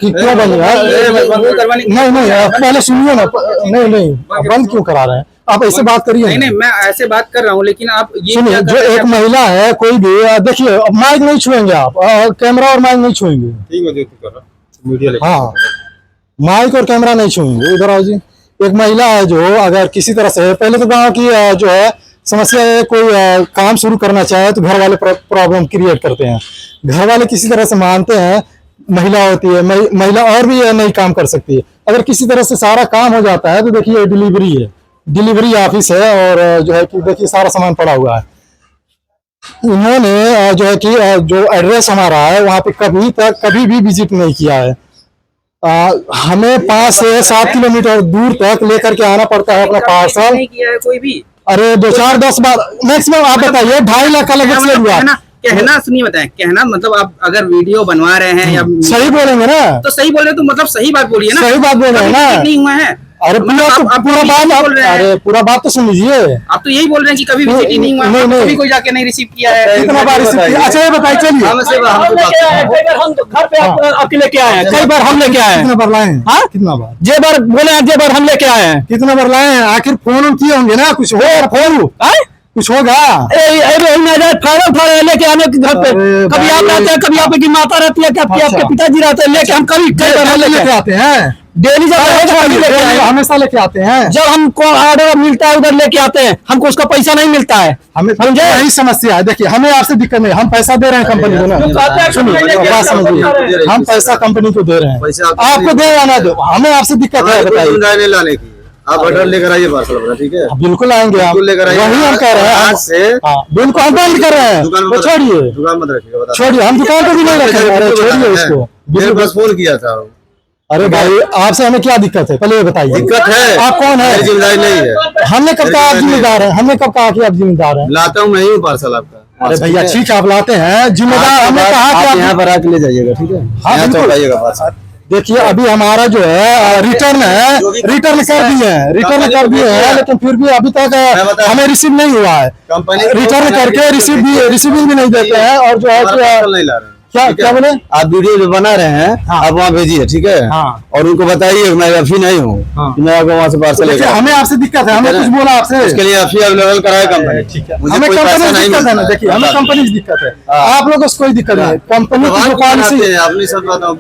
क्यों बंद नहीं नहीं, पहले सुनिए ना। नहीं नहीं, बंद क्यों करा रहे हैं आप? ऐसे बात करिए। नहीं नहीं, मैं ऐसे बात कर रहा हूँ, लेकिन आप ये सुनिए, जो एक महिला है, कोई भी देखिए, माइक नहीं छुएंगे आप, कैमरा और माइक नहीं छुएंगे। ठीक है, जो तू कर रहा मीडिया लेके। हाँ, माइक और कैमरा नहीं छुएंगे। इधर आओ जी। एक महिला है जो अगर किसी तरह से, पहले तो गाँव की जो है समस्या है, कोई काम शुरू करना चाहे तो घर वाले प्रॉब्लम क्रिएट करते हैं। घर वाले किसी तरह से मानते हैं, महिला होती है, महिला और भी नहीं काम कर सकती है। अगर किसी तरह से सारा काम हो जाता है तो देखिए डिलीवरी है, डिलीवरी ऑफिस है, और जो है कि देखिए सारा सामान पड़ा हुआ है। इन्होंने जो है कि जो एड्रेस हमारा है वहाँ पे कभी भी विजिट नहीं किया है। हमें 5 से 7 किलोमीटर दूर तक लेकर के आना पड़ता है अपना पार्सल। नहीं किया है कोई भी? अरे 2 4 10 बार मैक्सिमम। आप बताइए, 2.5 लाख का लगभग से हुआ। कहना सुनिए, बताएं, कहना मतलब आप अगर वीडियो बनवा रहे हैं या सही बोलेंगे ना, तो सही बोल रहे, तो मतलब सही बात बोलिए ना। सही बात बोल रहे हैं ना। नहीं हुआ है। अरे पूरा बात बोल रहे हैं। अरे पूरा बात तो सुन लीजिए। आप तो यही बोल रहे हैं कि कभी विजिट ही नहीं हुआ है, कभी कोई जाके नहीं रिसीव किया है। कितना बार रिसीव किया? अच्छा ये बताइए, चलिए। हम घर पे आपके लेके आए हैं, कई बार हम लेके आए हैं। कितना बार लाए हैं? हाँ, कितना बार? जे बार बोले हैं, जे बार हम लेके आए हैं। कितना बार लाए हैं? आखिर फोन किए होंगे ना, कुछ होगा फोन, कुछ होगा। फाइनल लेके आने के घर पे, कभी आप रहते हैं, कभी आपकी माता रहती है, कभी आपके पिताजी रहते हैं, लेके हम कभी कई बार लेके आते हैं। डेली जब हमेशा लेके आते हैं। जब हमको ऑर्डर मिलता है उधर लेके आते हैं, हमको उसका पैसा नहीं मिलता है। हमें यही समस्या है। देखिए, हमें आपसे दिक्कत नहीं, हम पैसा दे रहे हैं कंपनी को ना। सुनिए, बात समझिए, हम पैसा कंपनी को दे रहे हैं, आपको दे या ना दो, हमें आपसे दिक्कत है। बताइए, लाने की आप ऑर्डर लेकर आइए पार्सल अपना। ठीक है, बिल्कुल आएंगे, आप लेकर आइए। वही हम कह रहे हैं। आज से बिल्कुल हम बंद कर रहे हैं। छोड़िए, दुकान मत रखिएगा, छोड़िए, हम दुकान पे भी नहीं रखेंगे। अरे छोड़िए उसको। मेरे पास फोन किया था। अरे भाई, आपसे हमें क्या दिक्कत है, पहले ये बताइए। दिक्कत है, आप कौन है? जिम्मेदारी नहीं है। हमने कब कहा आप जिम्मेदार हैं? हमने कब कहा कि आप जिम्मेदार हैं? लाता हूँ मैं ही पार्सल आपका। अरे भैया ठीक है, आप लाते हैं, जिम्मेदार हमने कहा कि आप यहाँ पर आके ले जाइएगा। ठीक है, हाँ बिल्कुल आइएगा पार्सल। देखिए, अभी हमारा जो है रिटर्न कर दिए हैं, लेकिन फिर भी अभी तक हमें रिसीव नहीं हुआ है। रिटर्न करके रिसीविंग भी नहीं देते हैं। और जो है कि क्या बोले, आप वीडियो जो बना रहे हैं, आप वहाँ भेजिए। ठीक है, और उनको बताइए मैं अभी नहीं हूँ, मैं आपको वहाँ से पार्सल लेकर। हमें आपसे दिक्कत है, हमने कुछ बोला आपसे, उसके लिए अभी अवेलेबल कराए कंपनी। ठीक है, हमें कंपनी से दिक्कत है ना। देखिए, हमें कंपनी से दिक्कत है, आप लोगों को कोई दिक्कत नहीं। कंपनी की जो पॉलिसी है, अपनी सब बताओ।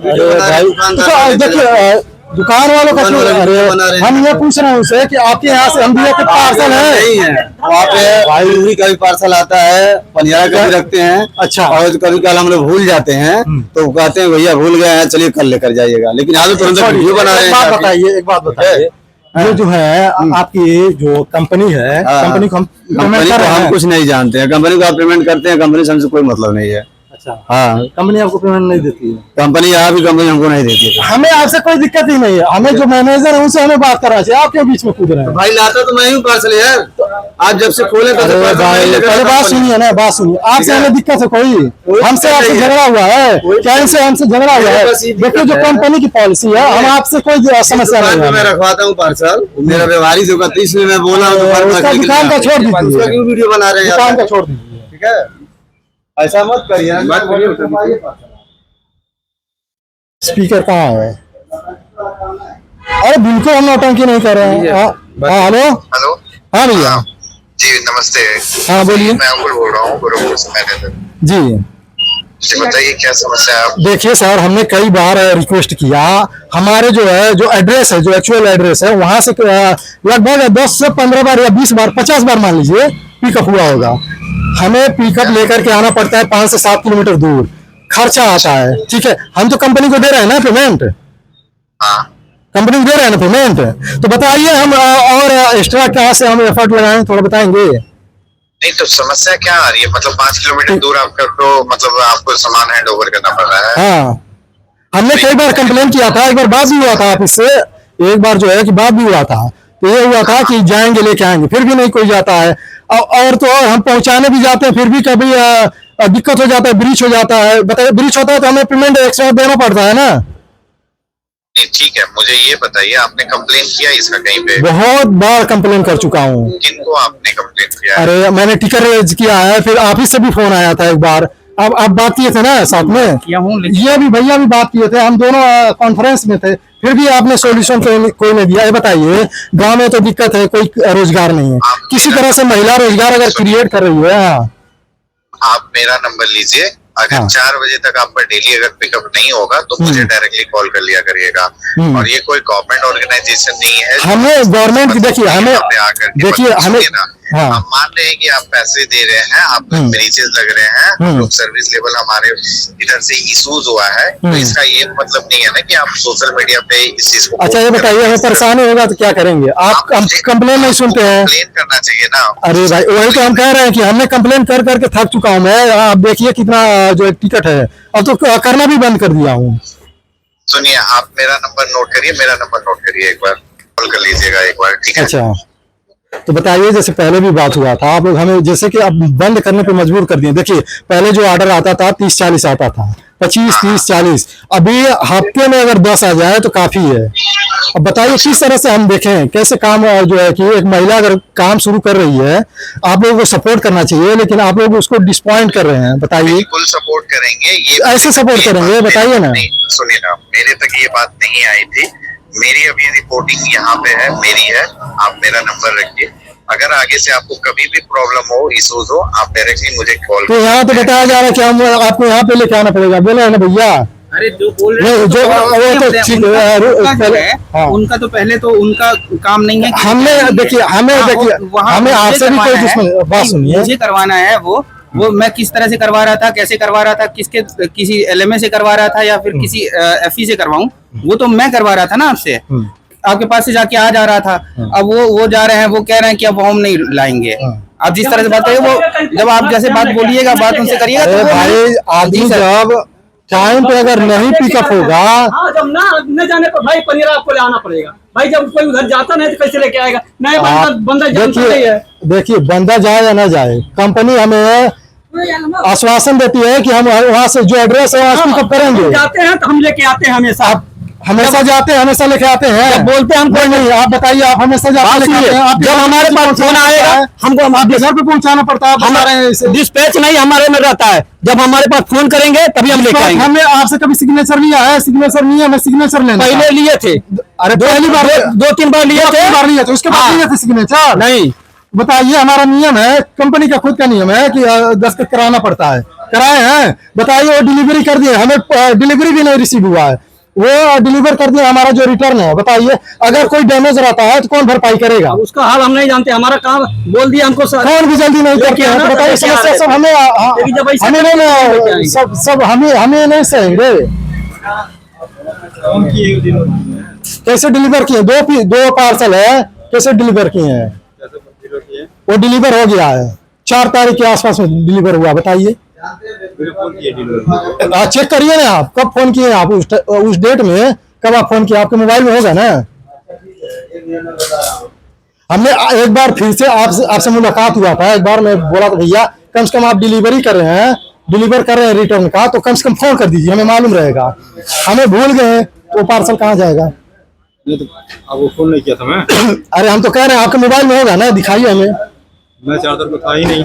देखिए, दुकान वालों का क्यों? हम ये पूछ रहे हैं उनसे कि आपके यहाँ से हम भी के पार्सल है? नहीं है, वहाँ पे डिलीवरी का भी पार्सल आता है, पनियारा का भी रखते हैं। अच्छा, और कभी कल हम लोग भूल जाते हैं तो कहते हैं भैया भूल गए हैं, चलिए कल लेकर जाइएगा। लेकिन आज तुरंत वीडियो बना रहे हैं। एक बात बताइए, ये जो है आपकी जो कंपनी है, कंपनी को हम कुछ नहीं जानते हैं। कंपनी को आप पेमेंट करते हैं, कंपनी से हमसे कोई मतलब नहीं है। अच्छा, हाँ, कंपनी आपको पेमेंट नहीं देती है? कंपनी यहाँ भी कंपनी हमको नहीं देती है। हमें आपसे कोई दिक्कत ही नहीं है। हमें जो मैनेजर है उनसे हमें बात करना चाहिए, आप क्यों बीच में कूद रहे हैं? भाई लाता तो मैं ही पार्सल यार, आप जब से खोले तो पहले बात सुनिए ना, बात सुनिए। आपसे हमें दिक्कत है कोई? हमसे आपसे झगड़ा हुआ है क्या? इनसे हमसे झगड़ा हुआ है? देखिए, जो कंपनी की पॉलिसी है, हम आपसे कोई समस्या नहीं है। मैं रखवाता हूँ पार्सल, मेरा व्यवहारिक होगा, तो इसलिए मैं बोला दुकान का छोड़ दीजिए, क्यों वीडियो बना रहे हैं? दुकान का छोड़ दीजिए। ठीक है, ऐसा मत करिए। स्पीकर कहाँ है? अरे बिल्कुल हम नौटंकी नहीं कर रहे हैं। हेलो हेलो, हाँ भैया जी नमस्ते। हाँ बोलिए। मैं अंकुल बोल रहा हूँ गोरखपुर से मैनेजर। जी बताइए क्या समस्या है? देखिए सर, हमने कई बार रिक्वेस्ट किया, हमारे जो है जो एड्रेस है, जो एक्चुअल एड्रेस है, वहां से लगभग 10 से 15 बार या 20 बार 50 बार मान लीजिए पिकअप हुआ होगा। हमें पिकअप लेकर के आना पड़ता है 5 से 7 किलोमीटर दूर, खर्चा आता है। ठीक है, हम तो कंपनी को दे रहे हैं ना पेमेंट, कंपनी को दे रहे हैं ना पेमेंट, तो बताइए हम और एक्स्ट्रा कहाँ से हम एफर्ट लगाएं, थोड़ा बताएंगे। नहीं तो समस्या क्या आ रही है? मतलब 5 किलोमीटर दूर आपको मतलब आपको सामान हैंड ओवर करना पड़ रहा है। हाँ, हमने कई बार कंप्लेन किया था, एक बार बात भी हुआ था ऑफिस से, एक बार जो है कि बात भी हुआ था, तो ये हुआ था कि जाएंगे लेके आएंगे, फिर भी नहीं कोई जाता है। और तो और हम पहुंचाने भी जाते हैं, फिर भी कभी दिक्कत हो जाता है, ब्रीच हो जाता है। बताइए, ब्रीच होता है तो हमें पेमेंट एक्स्ट्रा देना पड़ता है ना। ठीक है, मुझे ये बताइए आपने कंप्लेन किया इसका कहीं पे? बहुत बार कंप्लेन कर चुका हूँ। किनको आपने कंप्लेन किया? अरे मैंने टिकट रेज किया है, फिर ऑफिस से भी फोन आया था एक बार, अब बात किए थे ना साथ में, किया हूँ, लेकिन ये भी भैया भी बात किए थे, हम दोनों कॉन्फ्रेंस में थे, फिर भी आपने सॉल्यूशन कोई नहीं दिया। ये बताइए, गांव में तो दिक्कत है, कोई रोजगार नहीं है, किसी तरह से महिला रोजगार अगर क्रिएट कर रही है। हाँ। आप मेरा नंबर लीजिए, अगर हाँ। 4 बजे तक आपका डेली अगर पिकअप नहीं होगा तो मुझे डायरेक्टली कॉल कर लिया करिएगा। और ये कोई गवर्नमेंट ऑर्गेनाइजेशन नहीं है। हमें गवर्नमेंट की देखिए, हमें देखिए, हमें हाँ। हम मान रहे हैं कि आप पैसे दे रहे हैं, आप मरीजेस लग रहे हैं, लोग सर्विस लेवल हमारे इधर से इशूज हुआ है, तो इसका ये मतलब नहीं है ना कि आप सोशल मीडिया पे इस चीज को। अच्छा ये बताइए, हमें परेशानी होगा तो क्या करेंगे? आप कंप्लेन नहीं सुनते हैं? कंप्लेन करना चाहिए ना। अरे भाई वही तो हम कह रहे हैं कि हमने कंप्लेन कर करके थक चुका हूँ मैं। आप देखिए कितना जो टिकट है, अब तो करना भी बंद कर दिया हूँ। सुनिए, आप मेरा नंबर नोट करिए, मेरा नंबर नोट करिए, एक बार कॉल कर लीजिएगा एक बार, ठीक है? अच्छा तो बताइए, जैसे पहले भी बात हुआ था, आप लोग हमें जैसे कि अब बंद करने पे मजबूर कर दिए। देखिए पहले जो ऑर्डर आता था 30-40 आता था, 25-30-40, अभी हफ्ते में अगर 10 आ जाए तो काफी है। अब बताइए किस तरह से हम देखें, कैसे काम जो है कि एक महिला अगर काम शुरू कर रही है, आप लोगों को सपोर्ट करना चाहिए, लेकिन आप लोग उसको डिसपॉइंट कर रहे हैं। बताइए, बिल्कुल सपोर्ट करेंगे, ये ऐसे सपोर्ट करेंगे? बताइए ना। सुनिए ना, मेरे तक ये बात नहीं आई थी, मेरी अभी रिपोर्टिंग यहाँ पे है, मेरी है। आप मेरा नंबर रखिए, अगर आगे से आपको कभी भी प्रॉब्लम हो, इशूज हो, आप डायरेक्टली मुझे कॉल। तो यहाँ तो बताया जा रहा है कि हम आपको यहाँ पे लेके आना पड़ेगा, बोले है ना भैया? अरे जो बोल रहे हैं जो वो तो ठीक है, हाँ। उनका तो पहले तो उनका काम नहीं है। हमने देखिए, हमें आपसे भी कोई दुश्मन, बात सुनिए, मुझे करवाना है वो मैं किस तरह से करवा रहा था, कैसे करवा रहा था, किसी एलएमए से करवा रहा था या फिर किसी एफई से करवाऊं, वो तो मैं करवा रहा था ना आपसे, आपके पास से जाके आ जा रहा था। अब वो जा रहे हैं, वो कह रहे हैं कि अब हम नहीं लाएंगे। आप जिस तरह से बात करिए, वो जब आप जैसे बात बोलिएगा, बात उनसे करिएगा, तो भाई आदमी जब टाइम पे अगर नहीं पिकअप होगा, हाँ, जब न जाने पर भाई पनीर आपको ले आना पड़ेगा भाई। जब कोई उधर जाता नहीं तो कैसे लेके आएगा? नहीं बंदा जानता नहीं है। देखिए बंदा जाए या ना जाए, कंपनी हमें आश्वासन देती है कि हम वहाँ से जो एड्रेस है वहाँ पिकअप करेंगे। जाते हैं तो हम लेके आते हैं हमेशा, हमेशा जाते हैं, हमेशा लेके आते हैं। जब बोलते हैं हम कोई नहीं, आप बताइए, आप हमेशा जाते हैं, लेके आते हैं। जब हमारे पास फोन आएगा हमको आपके घर पे पहुंचाना पड़ता है। हमारे डिस्पैच नहीं हमारे में रहता है, जब हमारे पास फोन करेंगे तभी हम लेके आएंगे। हमने आपसे कभी सिग्नेचर लिया है? सिग्नेचर नहीं है, हमें सिग्नेचर लेना पहले लिए थे, अरे पहली बार 2-3 बार लिए थे, उसके बाद लिए थे सिग्नेचर नहीं। बताइए, हमारा नियम है, कंपनी का खुद का नियम है कि दस्तखत कराना पड़ता है, कराए हैं। बताइए, वो डिलीवरी कर दिए, हमें डिलीवरी भी नहीं रिसीव हुआ है, वो डिलीवर कर दिया। हमारा जो रिटर्न है, बताइए अगर कोई डैमेज रहता है तो कौन भरपाई करेगा? उसका हाल हम नहीं जानते, हमारा काम बोल दिया हमको, कौन भी जल्दी नहीं करते हैं। तो बताइए, समस्या सब हमें नहीं, सब हमें नहीं सहेंगे। कैसे डिलीवर किए? दो पार्सल है, कैसे डिलीवर किए हैं? वो डिलीवर हो गया है, 4 तारीख के आसपास में डिलीवर हुआ। बताइए, चेक करिए ना, आप कब फोन किए? आप उस डेट में कब आप फोन किए? आपके मोबाइल में होगा ना। हमने एक बार फिर से आपसे मुलाकात हुआ था, एक बार मैं बोला था भैया कम से कम आप डिलीवर कर रहे हैं रिटर्न का, तो कम से कम फोन कर दीजिए, हमें मालूम रहेगा। हमें भूल गए तो पार्सल कहाँ जाएगा? अब वो फोन नहीं किया था मैं। अरे हम तो कह रहे हैं आपके मोबाइल में होगा ना, दिखाइए हमें। मैं चार्जर पे था ही नहीं।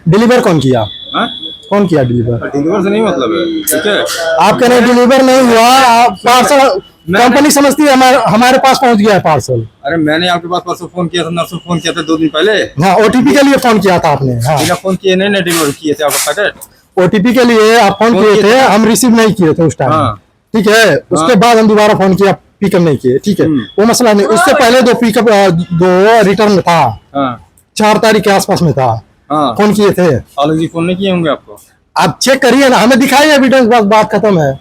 डिलीवर कौन किया? हाँ? कौन किया डिलीवर? डिलीवर से नहीं मतलब है, ठीक है। आप कह रहे डिलीवर नहीं हुआ, पार्सल कंपनी समझती है हमारे पास पहुंच गया है पार्सल। अरे मैंने आपके पास परसों फोन किया था, नर्सों फोन किया था 2 दिन पहले। हाँ, ओटीपी के लिए फोन किया था आपने। हाँ, बिना फोन किए नहीं डिलीवर किए थे आपका पैकेट। ओटीपी के लिए आप फोन किए थे, हम रिसीव नहीं किए थे उस टाइम। हाँ। ठीक है, उसके बाद हम दोबारा फोन किया, पिकअप नहीं किए। ठीक है, वो मसला नहीं। उससे पहले 2 रिटर्न था, 4 तारीख के आसपास में था। फोन किए थे। आलोक जी फोन नहीं किए होंगे आपको? आप चेक करिए ना, हमें दिखाइए एविडेंस, बस बात खत्म है।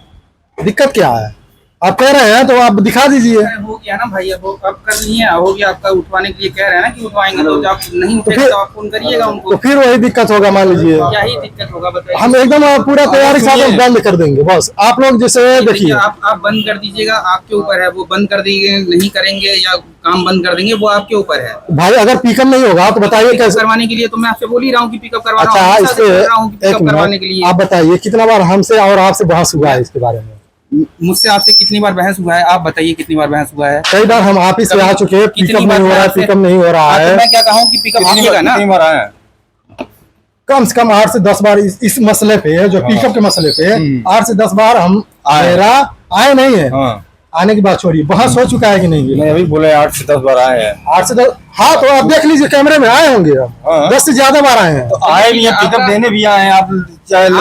दिक्कत क्या है? आप कह रहे हैं तो आप दिखा दीजिए। हो गया ना भाई, अब कर लिए, हो गया आपका। उठवाने के लिए कह रहे हैं ना कि उठवाएंगे, तो जब नहीं उठेगा तो आप फोन करिएगा उनको। तो फिर वही दिक्कत होगा, मान लीजिए। क्या ही दिक्कत होगा बताइए? हम एकदम पूरा तैयारी साथ बंद कर देंगे, बस। आप लोग जैसे देखिए, आप बंद कर दीजिएगा, आपके ऊपर है। वो बंद कर देंगे, नहीं करेंगे या काम बंद कर देंगे, वो आपके ऊपर है भाई। अगर पिकअप नहीं होगा तो बताइए कैसे करवाने के लिए। तो मैं आपसे बोल ही रहा हूँ कि पिकअप करवा अच्छा, पिकअप करवाने के लिए। आप बताइए कितना बार हमसे और आपसे बहस हुआ है इसके बारे में? मुझसे आपसे कितनी बार बहस हुआ है? आप बताइए कितनी बार बहस हुआ है? कई बार हम ऑफिस से आ चुके हैं, पिकअप नहीं हो रहा है, पिकअप नहीं हो रहा है। मैं क्या कहूँ कि पिकअप कीजिएगा ना। कितनी बार आया है? कम से कम 8 से 10 बार इस मसले पे, जो पिकअप के मसले पे 8 से 10 बार हम मेरा आए नहीं है। हाँ आने की बात छोड़िए, बहस हो चुका है कि नहीं? नहीं, अभी बोले 8 से 10 बार आए हैं। 8 से 10, हाँ तो आप देख लीजिए कैमरे में आए होंगे। हाँ। 10 से ज्यादा बार आए हैं। आए भी हैं, पिकअप देने भी आए हैं। आप चाहे तो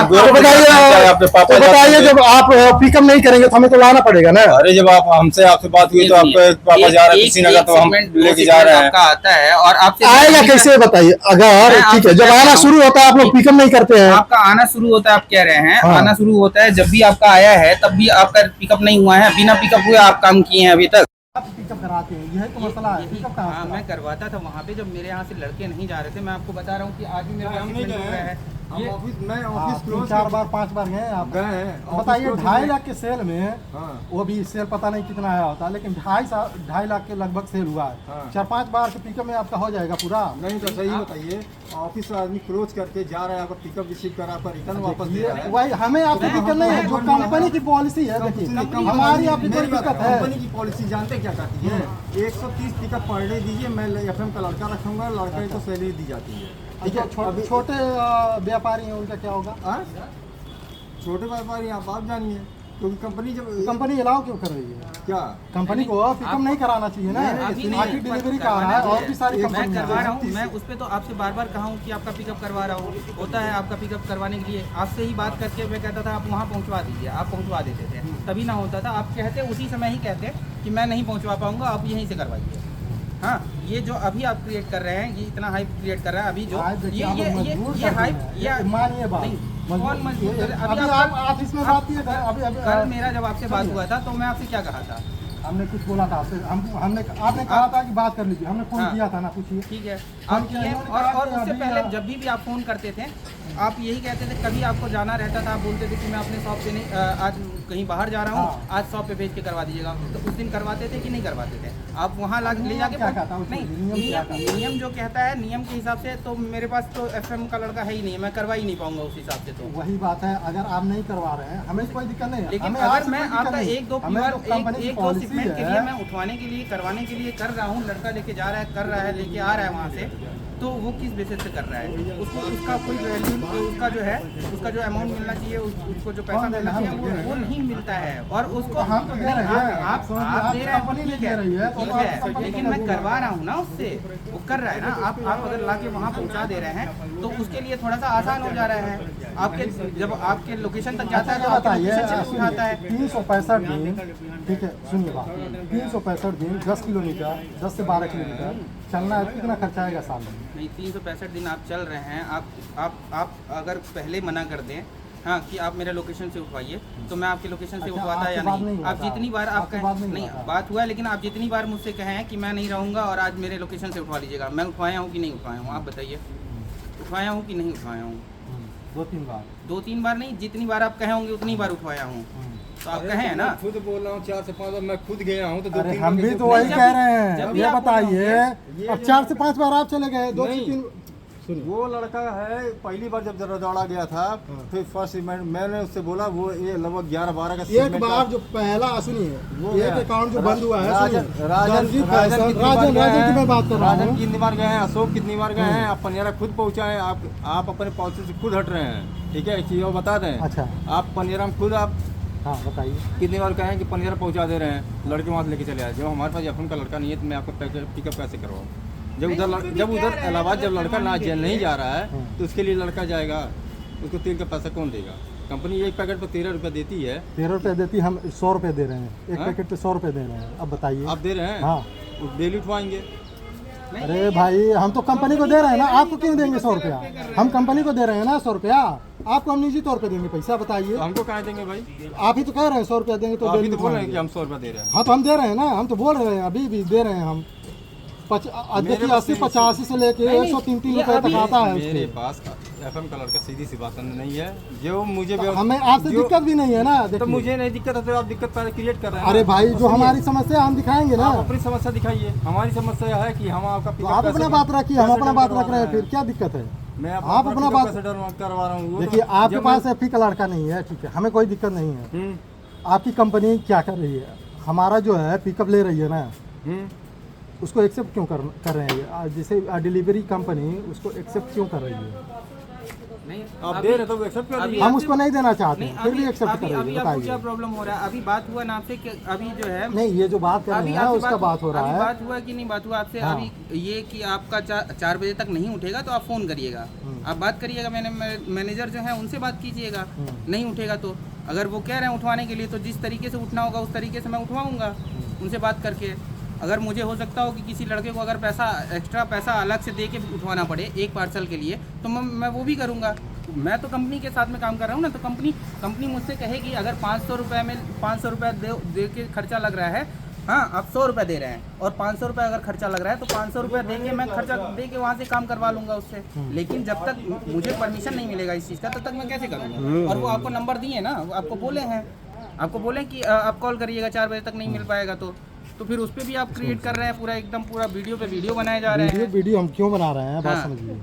बताइए जब आप पिकअप नहीं करेंगे तो हमें तो लाना पड़ेगा ना। अरे जब आपसे बात हुई तो आपके पापा जा रहे हैं कुशीनगर, तो हम लेके जा रहे हैं। आपका आता है और आपसे आएगा कैसे बताइए? अगर ठीक है, जब आना शुरू होता है आप लोग पिकअप नहीं करते हैं। आपका आना शुरू होता है, आप कह रहे हैं हाँ। आना शुरू होता है, जब भी आपका आया है तब भी आपका पिकअप नहीं हुआ है। बिना पिकअप हुए आप काम किए हैं अभी तक। आप पिकअप कराते हैं, यही तो मसला है। पिकअप कहाँ हाँ, मैं करवाता था वहाँ पे जब मेरे यहाँ से लड़के नहीं जा रहे थे। मैं आपको बता रहा हूँ कि आज भी मेरे यहाँ नहीं हो रहा है। हम ये ऑफिस में आप ऑफिस 3-4 बार 5 बार गए आप? गए हैं। बताइए ऑफिस 2.5 लाख के सेल में, हाँ। वो भी सेल पता नहीं कितना आया होता है, लेकिन 2.5 लाख के लगभग सेल हुआ है। हाँ। 4-5 बार के पिकअप में आपका हो जाएगा पूरा। नहीं तो सही बताइए, ऑफिस से आदमी क्लोज करके जा रहा है, आपका पिकअप रिसीव करा, आपका रिटर्न वापस दे रहा है। वही हमें आपसे दिक्कत नहीं है, जो कंपनी की पॉलिसी है। देखिए हमारी आपकी कोई दिक्कत है? कंपनी की पॉलिसी जानते क्या कहती है? 130 पिकअप पर डे दीजिए, मैं एफएम का लड़का रखूंगा, लड़के को सैलरी दी जाती है। ठीक है, छोटे व्यापारी हैं उनका क्या होगा? हाँ? छोटे व्यापारी आप जानिए, क्योंकि कंपनी जब कंपनी अलाउ क्यों कर रही है? क्या कंपनी को पिकअप नहीं कराना चाहिए ना? आखिर डिलीवरी का रहा है और भी सारी मैं कंपनी करवा रहा हूँ। मैं उस पर तो आपसे बार बार कहा हूँ कि आपका पिकअप करवा रहा हूँ। होता है आपका पिकअप करवाने के लिए आपसे ही बात करके मैं कहता था आप वहाँ पहुँचवा दीजिए, आप पहुँचवा देते थे, तभी ना होता था। आप कहते उसी समय ही कहते कि मैं नहीं पहुँचवा पाऊँगा, आप यहीं से करवाइए। हाँ, ये जो अभी आप क्रिएट कर रहे हैं, ये इतना हाइप क्रिएट कर रहा है अभी जो ये हाइप, ये मानिए बात, कौन मजबूर कर? अभी आप इसमें बात किए थे। अभी कल मेरा जब आपसे बात हुआ था तो मैं आपसे क्या कहा था? हमने कुछ बोला था आपसे, हमने आपने कहा था कि बात कर लीजिए, हमने फोन हाँ। किया था ना, पूछिए। ठीक है, आप किए। और उससे पहले जब भी आप फ़ोन करते थे आप यही कहते थे, कभी आपको जाना रहता था आप बोलते थे कि मैं अपने शॉप पे नहीं, आज कहीं बाहर जा रहा हूँ, हाँ। आज शॉप पे भेज के करवा दीजिएगा। तो उस दिन करवाते थे कि नहीं करवाते थे? आप वहाँ ले जाके क्या कहता है? नहीं, नियम जो कहता है, नियम के हिसाब से तो मेरे पास तो एफएम का लड़का है ही नहीं, मैं करवा ही नहीं पाऊंगा उस हिसाब से। तो वही बात है, अगर आप नहीं करवा रहे हैं हमें कोई दिक्कत नहीं है। लेकिन हमें अगर आपसे मैं कोई दिक्कत आपका नहीं। एक दो हमें जो कंपनी की एक दो पॉलिसी शिपमेंट के है, लिए मैं उठवाने के लिए करवाने के लिए कर रहा हूँ, लड़का लेके जा रहा है, कर रहा है, लेके आ रहा है वहाँ से, तो वो किस बेसिस से कर रहा है? उसको उसका कोई वैल्यू, उसका जो है, उसका जो अमाउंट मिलना चाहिए, उसको जो पैसा मिलना चाहिए वो नहीं मिलता है। और उसको हम तो दे रहे हैं, आप दे रहे हैं, ठीक है, लेकिन मैं करवा रहा हूँ ना उससे, वो कर रहा है ना। आप अगर लाके वहाँ पहुँचा दे रहे हैं तो उसके लिए थोड़ा सा आसान हो जा रहा है। आपके जब आपके लोकेशन तक जाता है तो आपके लोकेशन से उठाता है। 365 दिन, ठीक है सुनिए बात, 365 दिन 10 किलोमीटर, 10 से 12 किलोमीटर चलना है, कितना खर्चा आएगा साल में? नहीं, 365 दिन आप चल रहे हैं, आप अगर पहले मना कर दें हाँ कि आप मेरे लोकेशन से उठवाइए, तो मैं आपके लोकेशन से अच्छा, उठवाता या नहीं? आप जितनी बार आप कहें, नहीं बात हुआ है, लेकिन आप जितनी बार मुझसे कहें कि मैं नहीं रहूँगा और आज मेरे लोकेशन से उठवा लीजिएगा, मैं उठवाया हूँ कि नहीं उठवाया हूँ? आप बताइए, उठवाया हूँ कि नहीं उठवाया हूँ? 2-3 बार नहीं, जितनी बार आप कहे होंगे उतनी बार उठवाया हूँ। तो आप कहे ना, खुद बोल रहा हूँ 4 से 5 बार मैं खुद गया हूँ, तो 2-3 हम भी तो वही कह रहे हैं। ये बताइए, अब 4 से 5 बार आप चले गए, 2 से 3। वो लड़का है, पहली बार जब दौड़ा गया था, फिर फर्स्ट मैंने उससे बोला, वो ये लगभग 11-12 का एक बार जो पहला सुनिए, एक अकाउंट जो बंद हुआ है, राजन की मैं बात कर रहा हूँ। राजन कितनी बार गए हैं, अशोक कितनी बार गए हैं, आप पनियारा खुद पहुँचाए, आप अपने पॉलिसी से खुद हट रहे हैं। ठीक है, एक चीज़ और बता दें, अच्छा आप पनियारा में खुद आप हाँ बताइए, कितनी बार कहें कि पनियारा पहुँचा दे रहे हैं, लड़के वहाँ से लेके चले आए। जब हमारे पास एफएम का लड़का नहीं है तो मैं आपको पिकअप कैसे करवाऊँ? जब उधर इलाहाबाद जब लड़का ना नहीं जा रहा है तो उसके लिए लड़का जाएगा, उसको तेल का पैसा कौन देगा? कंपनी एक पैकेट पर 13 रुपये देती है। 13 रुपये देती, हम 100 रुपये दे रहे हैं, एक पैकेट पे 100 रुपये दे रहे हैं। अब बताइए, आप दे रहे हैं? हाँ, डेली उठवाएंगे। अरे भाई हम तो कंपनी को दे रहे हैं ना, आपको क्यों देंगे 100 रुपया? हम कंपनी को दे रहे हैं ना 100 रुपया, आपको हम निजी तौर पे देंगे पैसा, बताइए। तो हमको कहाँ देंगे भाई? आप ही तो कह रहे हैं 100 रुपया देंगे, तो अभी तो बोल रहे हैं कि हम 100 रुपया दे रहे हैं। हाँ तो हम दे रहे हैं ना, हम तो बोल रहे हैं, अभी भी दे रहे हैं हम। देखिए 80-85 से लेके 103 रुपये तक आता है। मेरे पास एफएम का लड़का सीधी सी बात नहीं है, जो मुझे हमें आपसे दिक्कत भी नहीं है ना। तो मुझे नहीं दिक्कत है, तो आप दिक्कत पहले क्रिएट कर रहे हैं। अरे भाई जो हमारी समस्या हम दिखाएंगे ना, आप अपनी समस्या दिखाइए। हमारी समस्या है कि हम आपका तो आप अपना बात रखिए, हम अपना बात रख रहे हैं, फिर क्या दिक्कत है? मैं आप अपना बात करवा रहा हूँ। देखिए आपके पास एफी का लड़का नहीं है, ठीक है, हमें कोई दिक्कत नहीं है। आपकी कंपनी क्या कर रही है, हमारा जो है पिकअप ले रही है ना, उसको एक्सेप्ट क्यों कर रहे हैं? जैसे डिलीवरी कंपनी उसको एक्सेप्ट क्यों कर रही है? नहीं आप दे रहे तो एक्सेप्ट कर लीजिए। हम उसको नहीं देना चाहते नहीं, फिर भी अभी एक्सेप्ट अभी करेंगे, आपको क्या बताइए। प्रॉब्लम हो रहा है? अभी बात हुआ ना आपसे कि अभी जो है नहीं, ये जो बात कर रहे हैं आपसे उसका बात हो रहा अभी है। बात हुआ कि नहीं बात हुआ आपसे? हाँ। अभी ये कि आपका 4 बजे तक नहीं उठेगा तो आप फ़ोन करिएगा, आप बात करिएगा, मैनेजर जो है उनसे बात कीजिएगा। नहीं उठेगा तो अगर वो कह रहे हैं उठवाने के लिए तो जिस तरीके से उठना होगा उस तरीके से मैं उठवाऊँगा उनसे बात करके। अगर मुझे हो सकता हो कि किसी लड़के को अगर पैसा एक्स्ट्रा पैसा अलग से दे के उठवाना पड़े एक पार्सल के लिए तो मैं वो भी करूँगा। मैं तो कंपनी के साथ में काम कर रहा हूँ ना, तो कंपनी मुझसे कहेगी अगर 500 रुपये में 500 रुपये दे के खर्चा लग रहा है, हाँ आप 100 रुपये दे रहे हैं और 500 रुपये अगर खर्चा लग रहा है तो 500 रुपये दे के मैं खर्चा दे के वहाँ से काम करवा लूँगा उससे। लेकिन जब तक मुझे परमिशन नहीं मिलेगा इस चीज़ का तब तक मैं कैसे करूँगा? और वो आपको नंबर दिए ना, आपको बोले कि आप कॉल करिएगा 4 बजे तक नहीं मिल पाएगा तो फिर उस पर भी आप क्रिएट कर रहे हैं पूरा एकदम पूरा वीडियो पे वीडियो बनाए जा रहे हैं। वीडियो हम क्यों बना रहे हैं, बात हाँ। समझिए।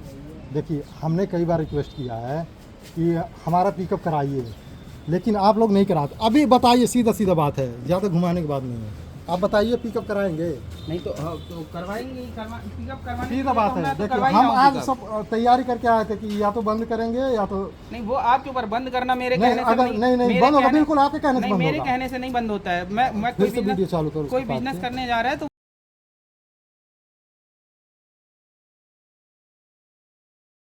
देखिए, हमने कई बार रिक्वेस्ट किया है कि हमारा पिकअप कराइए, लेकिन आप लोग नहीं कराते। अभी बताइए, सीधा बात है, ज़्यादा घुमाने की बात नहीं है। आप बताइए पिकअप कराएंगे? नहीं तो करवाएंगे पिकअप करवाने सीधा बात है। देखिए, हम आज सब तैयारी करके आए थे कि या तो बंद करेंगे या तो नहीं, वो आपके ऊपर बंद करना मेरे नहीं, कहने से अगर नहीं बंद होगा, बिल्कुल आपके कहने से नहीं, बंद मेरे होगा। कहने से नहीं बंद होता है। मैं फिर से वीडियो चालू करो, कोई उसके बाद बिजनेस से। करने जा रहा है तो